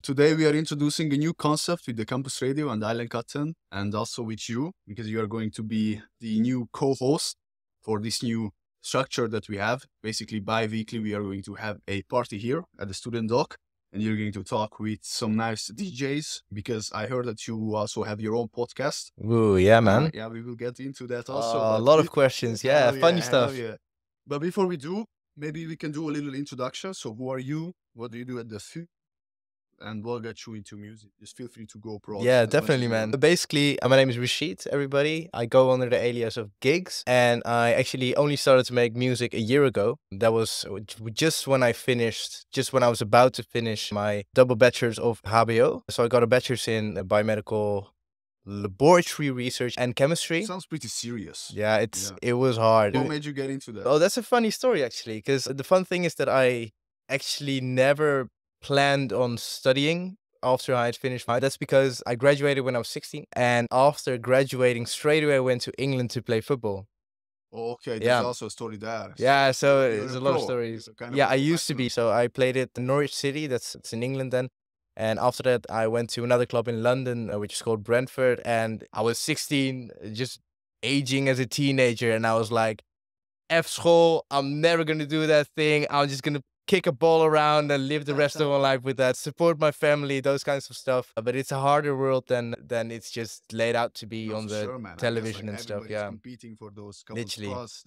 Today we are introducing a new concept with the Campus Radio and Uilencast, and also with you, because you are going to be the new co-host for this new structure that we have. Basically, bi-weekly, we are going to have a party here at the Student Dock, and you're going to talk with some nice DJs, because I heard that you also have your own podcast. Ooh, yeah, man. Yeah, we will get into that also. A lot of questions. Yeah, funny stuff. Yeah. But before we do, maybe we can do a little introduction. So who are you? What do you do at the FU? And what got you into music? Just feel free to go broad. Yeah, definitely, man. Basically, my name is Rashid, everybody. I go under the alias of Gigs, and I actually only started to make music a year ago. That was just when I was about to finish my double bachelor's of HBO. So I got a bachelor's in biomedical laboratory research and chemistry. Sounds pretty serious. Yeah, it was hard. What made you get into that? Oh, that's a funny story, actually, because the fun thing is that I actually never planned on studying after I had finished that's because I graduated when I was 16, and after graduating straight away I went to England to play football. Okay, there's also a story there. Yeah, so there's a lot of stories. Yeah, I used to be. So I played at Norwich City, it's in England then. And after that, I went to another club in London, which is called Brentford. And I was 16, just aging as a teenager. And I was like, F school, I'm never going to do that thing. I'm just going to kick a ball around and live the rest of my life with that, support my family, those kinds of stuff. But it's a harder world than it's just laid out to be on the television and stuff. Yeah, competing for those couple spots.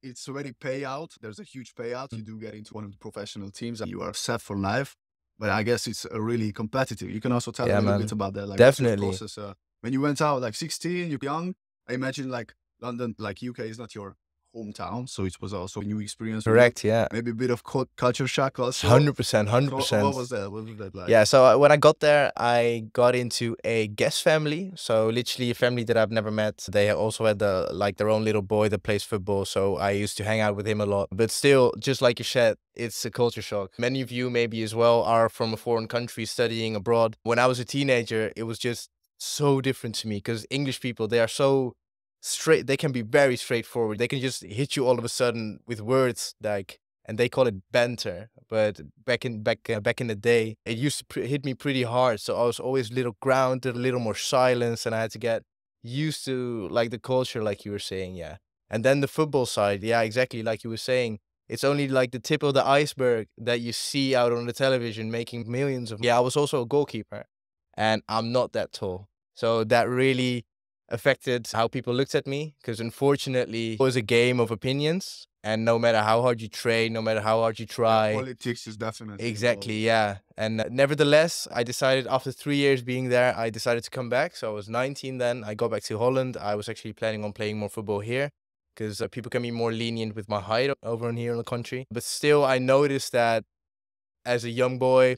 It's already payout. There's a huge payout. You do get into one of the professional teams and you are set for life. But I guess it's really competitive. You can also tell a little bit about that. Like, definitely. What's your process? When you went out like 16, you're young. I imagine like London, like UK is not your hometown, so it was also a new experience. Correct, yeah. Maybe a bit of culture shock also. 100%. What was that? What was that like? Yeah, so when I got there, I got into a guest family. So literally a family that I've never met. They also had their own little boy that plays football, so I used to hang out with him a lot. But still, just like you said, it's a culture shock. Many of you maybe as well are from a foreign country studying abroad. When I was a teenager, it was just so different to me because English people, they are so straight. They can be very straightforward. They can just hit you all of a sudden with words like, and they call it banter. But back in the day, it used to hit me pretty hard. So I was always a little grounded, a little more silence, and I had to get used to like the culture, like you were saying, yeah. And then the football side, yeah, exactly like you were saying. It's only like the tip of the iceberg that you see out on the television making millions of. Yeah, I was also a goalkeeper, and I'm not that tall, so that really affected how people looked at me, because unfortunately it was a game of opinions, and no matter how hard you train, no matter how hard you try, politics is definitely exactly involved. Yeah. And nevertheless, I decided after 3 years being there, I decided to come back. So I was 19 then. I got back to Holland. I was actually planning on playing more football here because people can be more lenient with my height over here in the country. But still, I noticed that as a young boy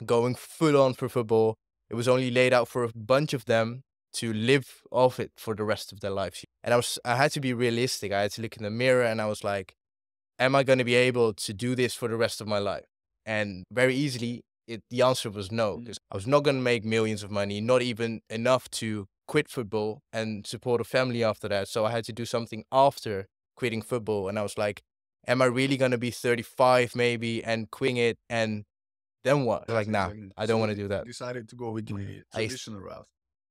going full on for football, it was only laid out for a bunch of them to live off it for the rest of their lives. And I had to be realistic. I had to look in the mirror and I was like, am I going to be able to do this for the rest of my life? And very easily, the answer was no, because I was not going to make millions of money, not even enough to quit football and support a family after that. So I had to do something after quitting football. And I was like, am I really going to be 35 maybe and quitting it? And then what? Like, nah, I don't want to do that. Decided to go with the traditional route.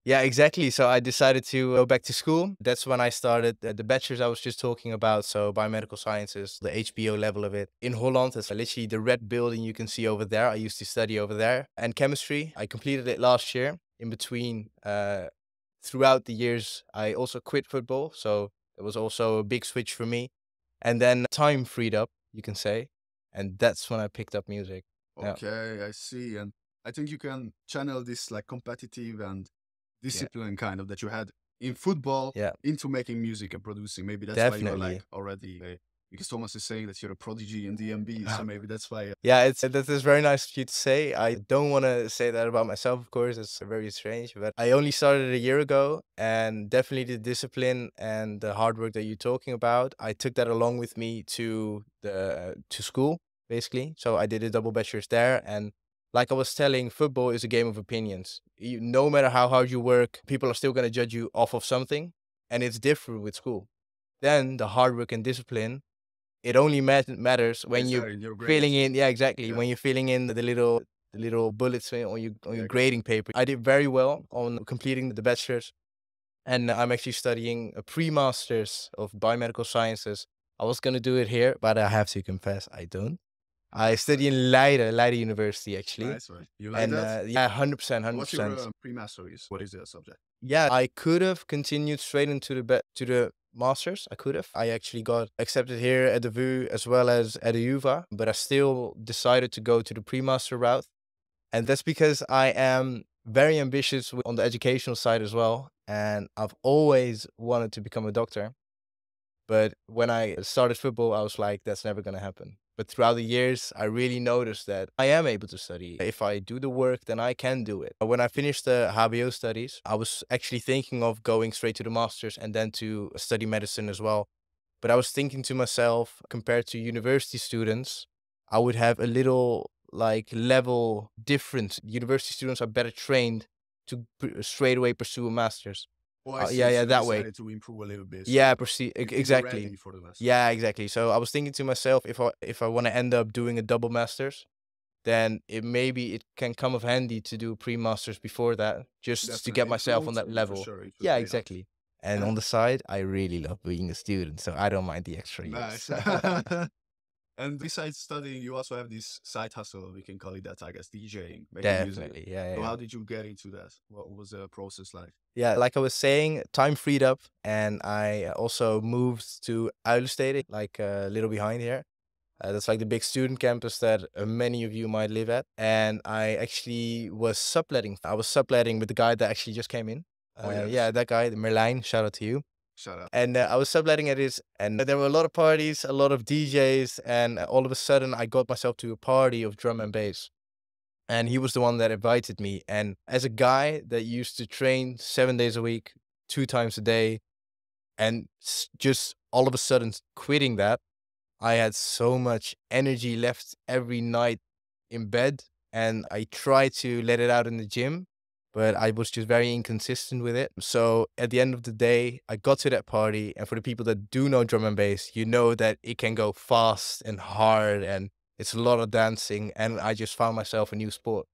Yeah, exactly. So I decided to go back to school. That's when I started the bachelor's I was just talking about. So biomedical sciences, the HBO level of it. In Holland, it's literally the red building you can see over there. I used to study over there. And chemistry, I completed it last year. In between, throughout the years, I also quit football. So it was also a big switch for me. And then time freed up, you can say. And that's when I picked up music. Okay, yeah. I see. And I think you can channel this like competitive and discipline kind of that you had in football into making music and producing. Maybe that's why you're like already, because Thomas is saying that you're a prodigy in DMB, so maybe that's why. Yeah, that is very nice of you to say. I don't want to say that about myself, of course. It's very strange, but I only started a year ago, and definitely the discipline and the hard work that you're talking about, I took that along with me to school, basically. So I did a double bachelor's there, and like I was telling, football is a game of opinions. No matter how hard you work, people are still going to judge you off of something. And it's different with school. Then the hard work and discipline, it only matters when you're filling in. Yeah, exactly. Yeah. When you're filling in the little the little bullets on your grading paper. I did very well on completing the bachelor's, and I'm actually studying a pre-master's of biomedical sciences. I was gonna do it here, but I have to confess I don't. I study in Leiden University actually. Nice, right? You like And that? yeah, 100%, What's your 100%. pre-master's? What is the subject? Yeah, I could have continued straight into to the masters. I could have. I actually got accepted here at the VU as well as at the UVA, but I still decided to go to the pre-master route. And that's because I am very ambitious on the educational side as well. And I've always wanted to become a doctor. But when I started football, I was like, that's never going to happen. But throughout the years, I really noticed that I am able to study. If I do the work, then I can do it. When I finished the HBO studies, I was actually thinking of going straight to the master's and then to study medicine as well. But I was thinking to myself, compared to university students, I would have a little like level difference. University students are better trained to straight away pursue a master's. Oh, I see. Yeah, So yeah, you that way. decided to improve a little bit. Yeah, So proceed you think you're exactly. ready for the master. Yeah, exactly. So I was thinking to myself, if I want to end up doing a double masters, then it can come of handy to do pre-masters before that, just to Definitely. get In myself on that float, for level. sure, it will Yeah, pay off. exactly. And Yeah. on the side, I really love being a student, so I don't mind the extra Nice. years. And besides studying, you also have this side hustle, we can call it that, I guess, DJing, making music. Definitely, yeah, So yeah. how did you get into that? What was the process like? Yeah, like I was saying, time freed up, and I also moved to Uilencast, like a little behind here. That's like the big student campus that many of you might live at. And I actually was subletting. I was subletting with the guy that actually just came in. Oh, yes. Yeah, that guy, Merlijn, shout out to you. Shut up. And I was subletting at his, and there were a lot of parties, a lot of DJs, and all of a sudden I got myself to a party of drum and bass. And he was the one that invited me. And as a guy that used to train 7 days a week, 2 times a day, and just all of a sudden quitting that, I had so much energy left every night in bed, and I tried to let it out in the gym, but I was just very inconsistent with it. So at the end of the day, I got to that party, and for the people that do know drum and bass, you know that it can go fast and hard, and it's a lot of dancing, and I just found myself a new sport.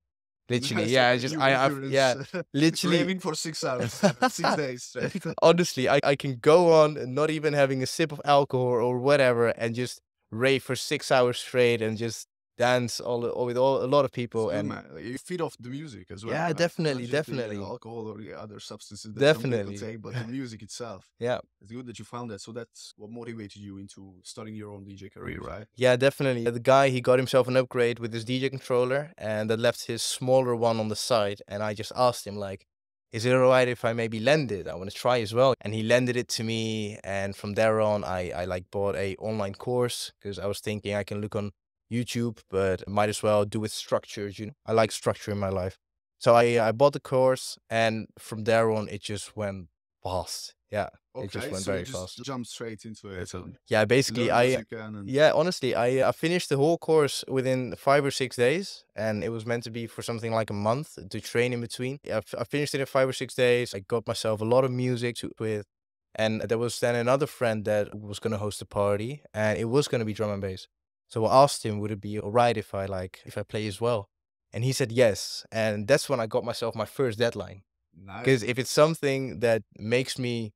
Literally, Nice, yeah, okay, new endurance. literally. Raving for 6 hours, 6 days straight. Honestly, I can go on and not even having a sip of alcohol or whatever, and just rave for 6 hours straight and just dance with a lot of It's people. good, And man. Like, you feed off the music as well, yeah, right? definitely, Not just the definitely, alcohol or the other substances that some people definitely. take, but the music itself. Yeah, It's good that you found that. So that's what motivated you into starting your own DJ career, right? yeah, definitely. The guy, he got himself an upgrade with his DJ controller, and that left his smaller one on the side. And I just asked him like, is it all right if I maybe lend it? I want to try as well. And he lended it to me. And from there on, I like bought a online course because I was thinking I can look on YouTube, but might as well do with structures. You know, I like structure in my life. So I bought the course, and from there on, it just went fast. Yeah, it just Okay, went so you very just fast. jumped straight into it and Yeah, basically, learned as you can. And yeah, honestly, I finished the whole course within 5 or 6 days, and it was meant to be for something like a month to train in between. Yeah, I finished it in 5 or 6 days. I got myself a lot of music to with, and there was then another friend that was gonna host a party, and it was gonna be drum and bass. So I asked him, would it be alright if I play as well? And he said yes, and that's when I got myself my first deadline. Because nice. if it's something that makes me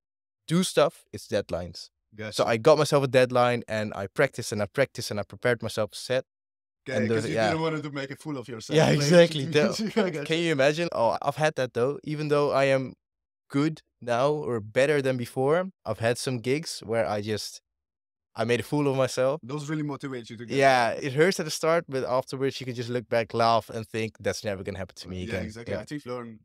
do stuff, it's deadlines. So Gotcha. I got myself a deadline, and I practiced and I practiced and I prepared myself a set. Okay, And because you yeah, didn't want to make a fool of yourself. yeah, playing exactly. music. I got Can you. you imagine? Oh, I've had that though. Even though I am good now or better than before, I've had some gigs where I made a fool of myself. Those really motivate you to get Yeah, better. it hurts at the start, but afterwards you can just look back, laugh, and think that's never gonna happen to me Yeah, again. exactly. Yeah, I think we learn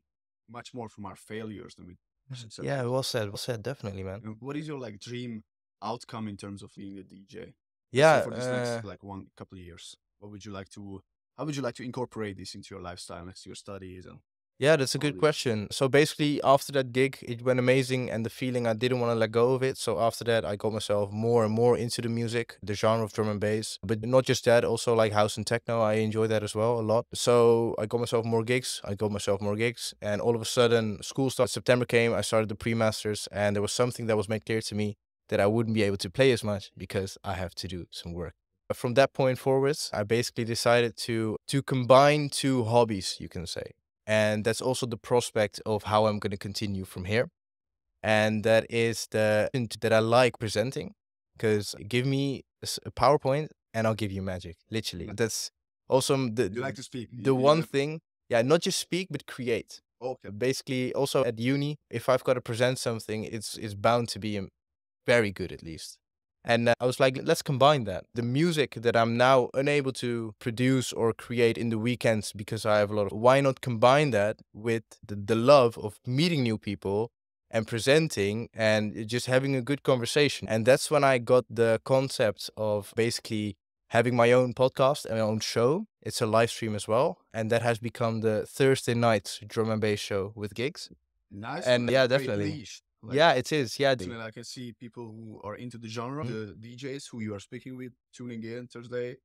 much more from our failures than we success. yeah, well said, definitely, man. And what is your like dream outcome in terms of being a DJ? Let's say Yeah, for this next like one couple of years. What would you like to? How would you like to incorporate this into your lifestyle, next to your studies and yeah, that's a all good this? question. So basically, after that gig, it went amazing, and the feeling I didn't want to let go of it. So after that, I got myself more and more into the music, the genre of drum and bass. But not just that, also like house and techno. I enjoy that as well a lot. So I got myself more gigs. And all of a sudden, school started. September came. I started the pre-masters, and there was something that was made clear to me that I wouldn't be able to play as much because I have to do some work. From that point forwards, I basically decided to combine two hobbies, you can say. And that's also the prospect of how I'm going to continue from here. And that is that I like presenting, because give me a PowerPoint and I'll give you magic. Literally, that's also You like to speak. the one thing. Yeah, not just speak but create. Okay. Basically, also at uni, if I've got to present something, it's bound to be very good at least. And I was like, let's combine that. The music that I'm now unable to produce or create in the weekends because I have a lot of, why not combine that with the love of meeting new people and presenting and just having a good conversation. And that's when I got the concept of basically having my own podcast and my own show. It's a live stream as well. And that has become the Thursday night drum and bass show with gigs. Nice. And yeah, definitely. Niche. Yeah, it is. Yeah. I can see people who are into the genre, the DJs who you are speaking with, tuning in Thursday,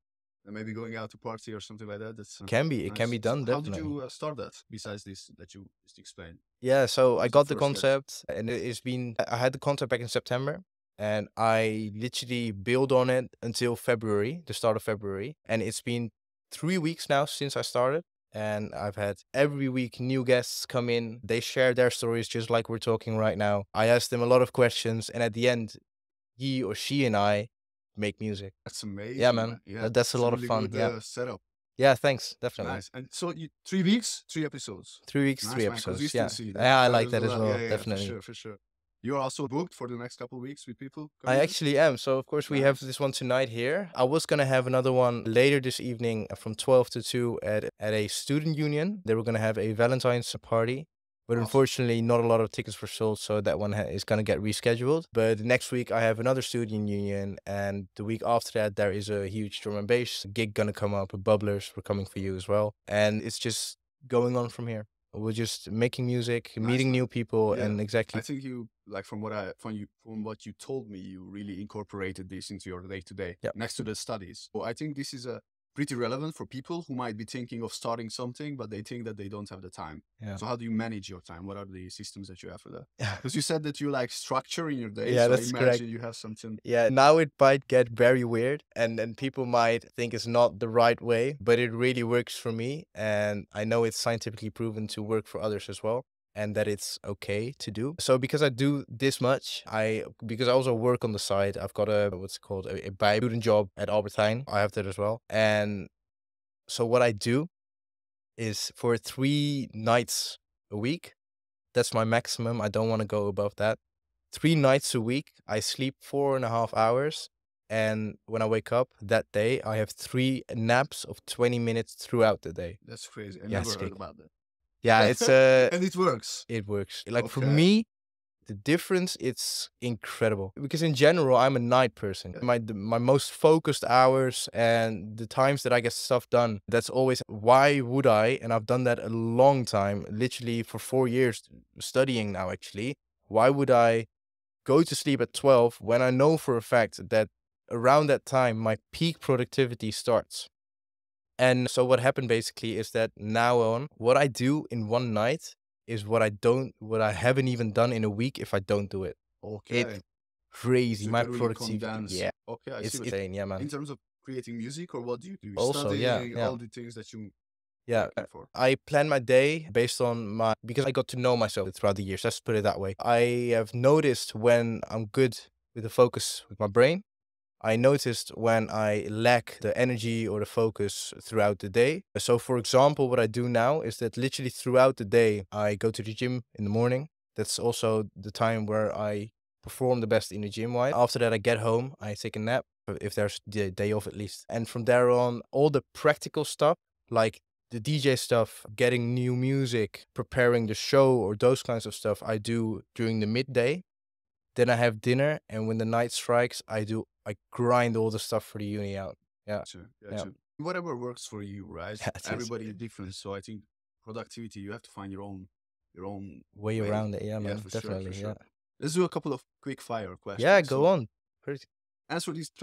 and maybe going out to party or something like that. That's it can be done. So how definitely. did you start that? Besides this that you just explained. Yeah, so What I was got the the first step? concept, and it's been, I had the concept back in September, and I literally build on it until February, the start of February. And it's been 3 weeks now since I started. And I've had every week new guests come in. They share their stories just like we're talking right now. I ask them a lot of questions, and at the end, he or she and I make music. That's amazing. Yeah, man. Yeah, That's a it's lot of really fun. good, Yeah. setup. Yeah, thanks. Definitely. Nice. And so 3 weeks, 3 episodes. 3 weeks, Nice, 3 man. episodes. Yeah. Consistency. Yeah, I like is that a as lot. well. Yeah, Definitely. for sure. You are also booked for the next couple of weeks with people I coming in? actually am. So, of course, we have Nice. this one tonight here. I was going to have another one later this evening from 12 to 2 at a student union. They were going to have a Valentine's party. But Awesome. unfortunately, not a lot of tickets were sold, so that one is going to get rescheduled. But next week, I have another student union. And the week after that, there is a huge drum and bass gig going to come up. Bubblers, we're coming for you as well. And it's just going on from here. We're just making music, Nice, meeting man. new people, Yeah. and exactly. I think you, like from what you told me, you really incorporated this into your day to day Yep. next to the studies. So I think this is pretty relevant for people who might be thinking of starting something, but they think that they don't have the time. Yeah. So how do you manage your time? What are the systems that you have for that? Because you said that you like structure in your day. Yeah, so that's I imagine correct. you have something. Yeah, now it might get very weird, and people might think it's not the right way, but it really works for me. And I know it's scientifically proven to work for others as well, and that it's okay to do. So because I do this much, because I also work on the side, I've got what's it called, a student job at Albert Heijn. I have that as well. And so what I do is for 3 nights a week, that's my maximum. I don't want to go above that. 3 nights a week, I sleep 4.5 hours. And when I wake up that day, I have 3 naps of 20 minutes throughout the day. That's crazy. I Yeah, never it's heard big. about that. Yeah, it's And it works. it works. Like for Okay. me, the difference, it's incredible. Because in general, I'm a night person. My most focused hours and the times that I get stuff done, that's always, why would I? And I've done that a long time, literally for 4 years studying now, actually. Why would I go to sleep at 12 when I know for a fact that around that time, my peak productivity starts? And so what happened basically is that now on, what I do in one night is what I haven't even done in a week if I don't do it. Okay. It's crazy. So you My can really productivity. condense. Yeah. Okay, I It's see what you insane. Yeah, man. in terms of creating music, or what do you do? Also, yeah, Studying, yeah. all the things that you Yeah. looking for. I plan my day based on because I got to know myself throughout the years. Let's put it that way. I have noticed when I'm good with the focus with my brain. I noticed when I lack the energy or the focus throughout the day. So, for example, what I do now is that literally throughout the day, I go to the gym in the morning. That's also the time where I perform the best in the gym. Wise. After that, I get home, I take a nap, if there's the day off at least. And from there on, all the practical stuff, like the DJ stuff, getting new music, preparing the show, or those kinds of stuff, I do during the midday. Then I have dinner, and when the night strikes, I grind all the stuff for the uni out. Yeah. Yeah. Whatever works for you, right? Yeah, it is. Everybody is different. So I think productivity, you have to find your own Way around it. Yeah, man. for Definitely. sure. Yeah. Let's do a couple of quick fire questions. Yeah, go on. Try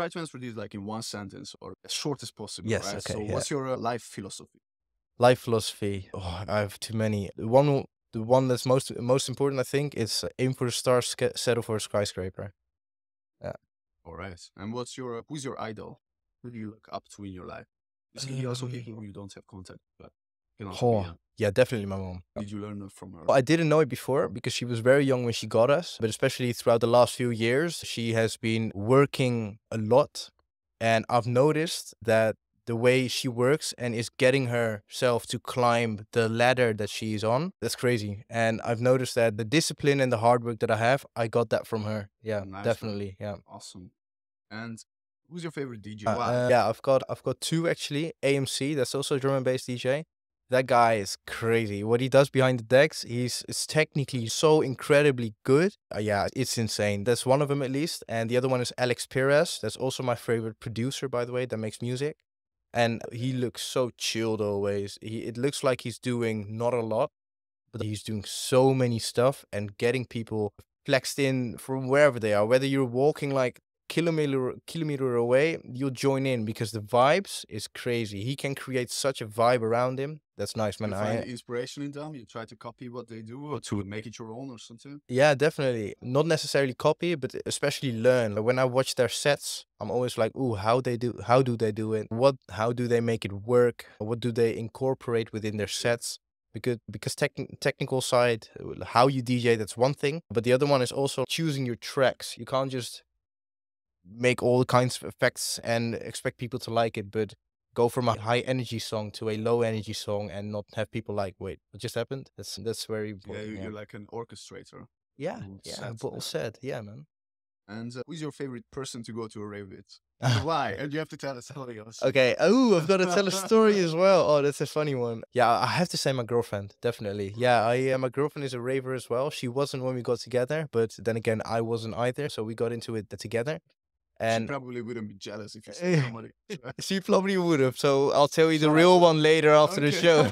to answer these like in one sentence or as short as possible. Yes, Right? okay, So yeah. what's your life philosophy? Life philosophy. Oh, I have too many. The one that's most important, I think, is aim for the stars, settle for a skyscraper. Yeah. All right. And who's your idol? who do you look up to in your life? Basically, also people who you don't have contact, but can also be. Yeah, definitely my mom. Did you learn from her? I didn't know it before because she was very young when she got us, but especially throughout the last few years, she has been working a lot. And I've noticed that the way she works and is getting herself to climb the ladder that she's on, that's crazy. And I've noticed that the discipline and the hard work that I have, I got that from her. Yeah, Nice, definitely. Yeah. Awesome. And who's your favorite DJ? Yeah, I've got two actually. AMC, that's also a drum and bass DJ. That guy is crazy. What he does behind the decks, it's technically so incredibly good. Yeah, it's insane. That's one of them at least. And the other one is Alex Perez. That's also my favorite producer, by the way, that makes music. And he looks so chilled always. It looks like he's doing not a lot, but he's doing so many stuff and getting people flexed in from wherever they are. Whether you're walking like kilometer away, you'll join in because the vibes is crazy. He can create such a vibe around him. That's nice, man. You find inspiration in them? You try to copy what they do or to make it your own or something? Yeah, definitely. Not necessarily copy, but especially learn. Like when I watch their sets, I'm always like, "Ooh, how do they do it? How do they make it work? What do they incorporate within their sets?" Because technical side, how you DJ, that's one thing, but the other one is also choosing your tracks. You can't just make all kinds of effects and expect people to like it, but go from a high energy song to a low energy song and not have people like, wait, what just happened? That's very Yeah, important. you're like an orchestrator. Yeah, well said. Yeah, man. And who's your favorite person to go to a rave with? Why? And you have to tell us something else. Okay. Oh, I've got to tell a story as well. Oh, that's a funny one. Yeah, I have to say my girlfriend, definitely. Yeah, my girlfriend is a raver as well. She wasn't when we got together, but then again, I wasn't either. So we got into it together. She And probably wouldn't be jealous if you see somebody. she probably would have. So I'll tell you the real one later after the show.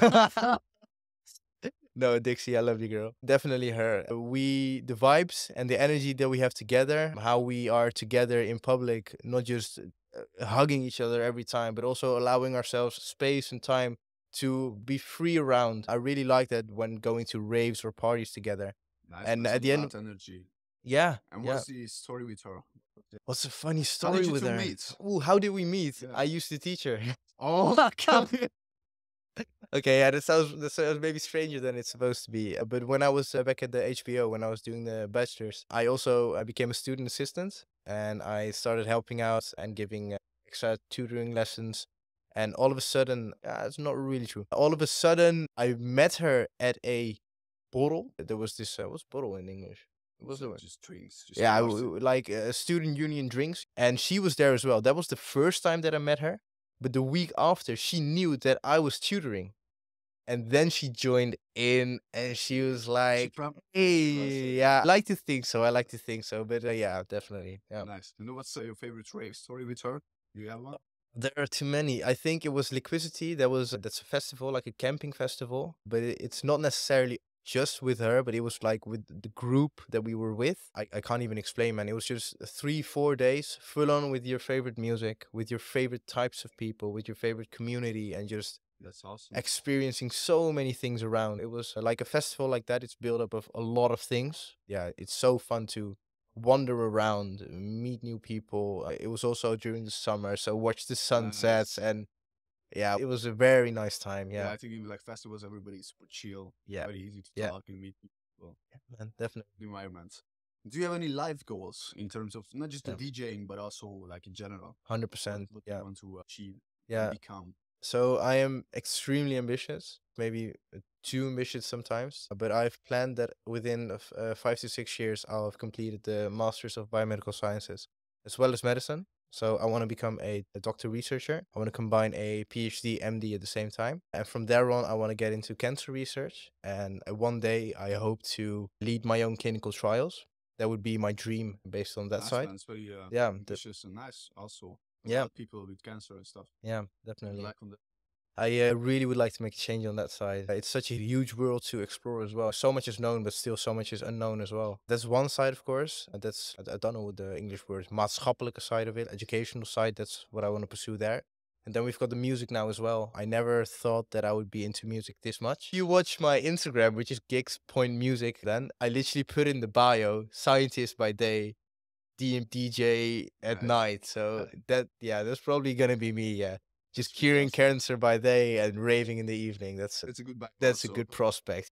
No, Dixie, I love you, girl. Definitely her. The vibes and the energy that we have together, how we are together in public, not just hugging each other every time, but also allowing ourselves space and time to be free around. I really like that when going to raves or parties together. Nice, And that's at the a end, lot of energy. yeah. And yeah. what's the story with her? What's a funny How story did you with two her? meet? Ooh, how did we meet? Yeah. I used to teach her. Oh, Okay, yeah, that sounds maybe stranger than it's supposed to be. But when I was back at the HBO, when I was doing the bachelor's, I became a student assistant and I started helping out and giving extra tutoring lessons. And all of a sudden, it's not really true. All of a sudden, I met her at a borrel. There was this, what's borrel in English? What's the word? just drinks. Just Yeah, bars. like student union drinks. And she was there as well. That was the first time that I met her. But the week after, she knew that I was tutoring. And then she joined in and she was like, hey, yeah, I like to think so. But yeah, definitely. Yeah. Nice. You know what's your favorite rave story with her? Do you have one? There are too many. I think it was Liquidity. That's a festival, like a camping festival, but it's not necessarily just with her, but it was like with the group that we were with. I can't even explain, man. It was just 3-4 days full on with your favorite music, with your favorite types of people, with your favorite community, and just That's awesome. experiencing so many things around. It was like a festival like that. It's built up of a lot of things. Yeah, it's so fun to wander around, meet new people. It was also during the summer, so watch the sunsets and yeah, it was a very nice time. Yeah, Yeah, I think in like festivals, everybody's super chill. Yeah. Very easy to Yeah. talk and meet people. man, definitely. The environment. Do you have any life goals in terms of not just the Yeah. DJing, but also like in general? 100%. What Yeah. you want to achieve Yeah. and become? So I am extremely ambitious, maybe too ambitious sometimes, but I've planned that within 5 to 6 years, I'll have completed the Masters of Biomedical Sciences as well as medicine. So I want to become a doctor researcher. I want to combine a PhD, MD at the same time. And from there on, I want to get into cancer research. And one day, I hope to lead my own clinical trials. That would be my dream based on that Nice, side. man. It's very Yeah, ambitious and nice also. A Yeah. lot of people with cancer and stuff. Yeah, Good definitely. luck on that. I really would like to make a change on that side. It's such a huge world to explore as well. So much is known, but still so much is unknown as well. That's one side, of course. I don't know what the English word is, maatschappelijke side of it, educational side. That's what I want to pursue there. And then we've got the music now as well. I never thought that I would be into music this much. You watch my Instagram, which is gigs.music, then I literally put in the bio, scientist by day, DJ at Nice. night. So that's probably gonna be me. Yeah, That's just curing fantastic. cancer by day and raving in the evening. That's a good background. That's a So good prospect.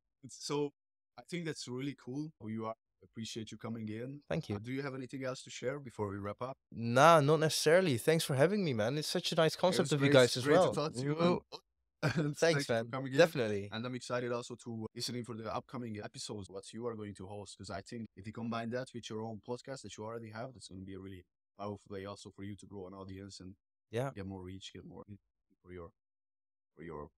I think that's really cool who you are. Appreciate you coming in. Thank you. Do you have anything else to share before we wrap up? Nah, not necessarily. Thanks for having me, man. It's such a nice It concept was of you great, guys as great to well. talk to you. Woo. And Thanks, thank you for man. coming in. Definitely. And I'm excited also to listening for the upcoming episodes, what you are going to host. Because I think if you combine that with your own podcast that you already have, that's going to be a really powerful way also for you to grow an audience and Yeah. get more reach, get more for your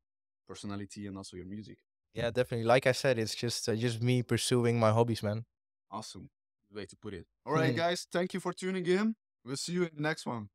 personality and also your music. Yeah, definitely. Like I said, it's just me pursuing my hobbies, man. Awesome. Good way to put it. All right, guys. Thank you for tuning in. We'll see you in the next one.